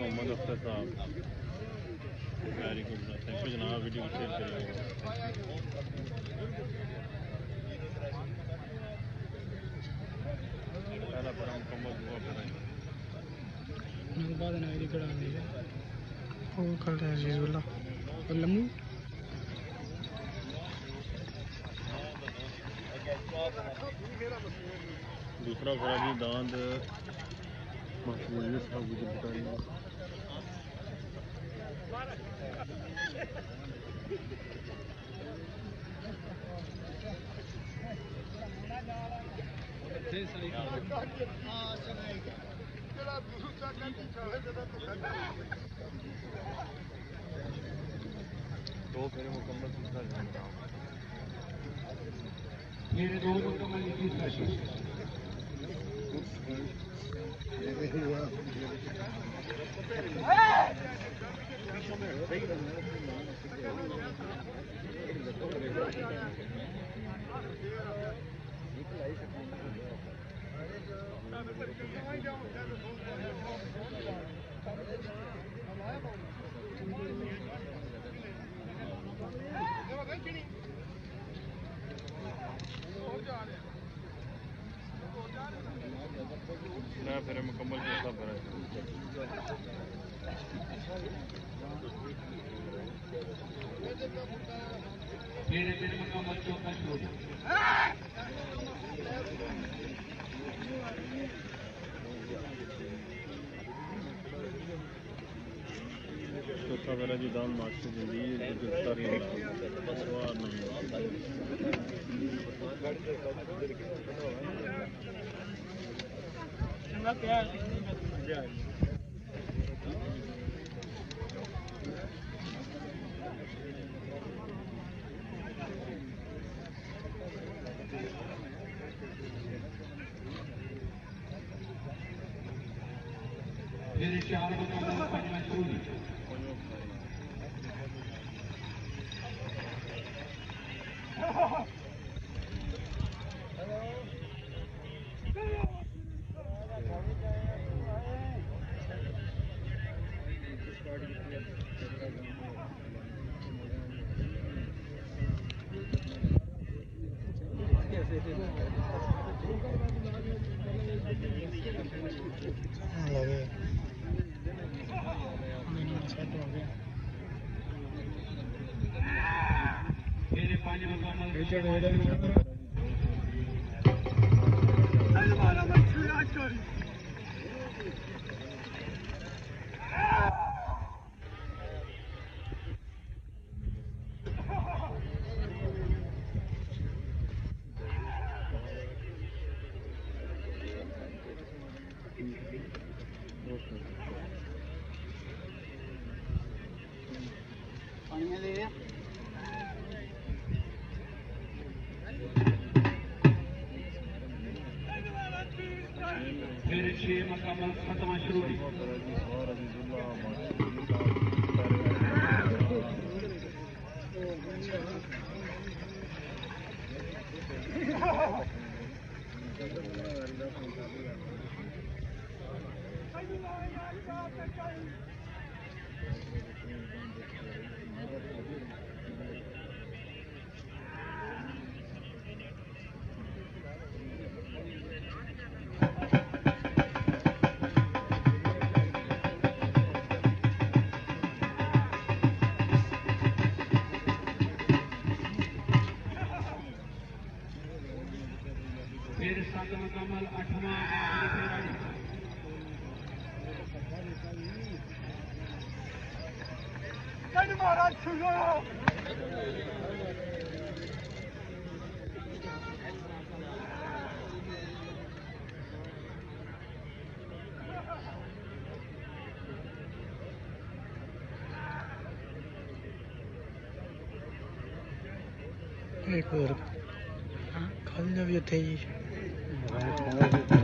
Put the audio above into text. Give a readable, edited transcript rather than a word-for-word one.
मोहम्मद अख्तर साहब very good thank you जनाब video share करिए पहला पूरा मुकम्मल हुआ फिर बाद ना ये कड़ा नहीं है वो कल है जीजुल्लाह और लम्बू दूसरा फराजी दांद महफूज साहब मुझे बताइए दो फिर मुकम्मल दूसरा मेरे दो मुकम्मल तीसरा ना फिर मुकम्मल दूसरा भरा मेरे मुकम्मल चौथा छोड़ चौथा मेरा जी दान मास्टर जिंदगी गिरफ्तारी सवार नहीं मेरे चार मुकम्मल पंजवा छोड़ मेरे पांच मुकम्मल मेरे छह मुकम्मल खत्म शुरू मेरे साथ मुकम्मल आठवां महाराज एक और खाली भी थे जी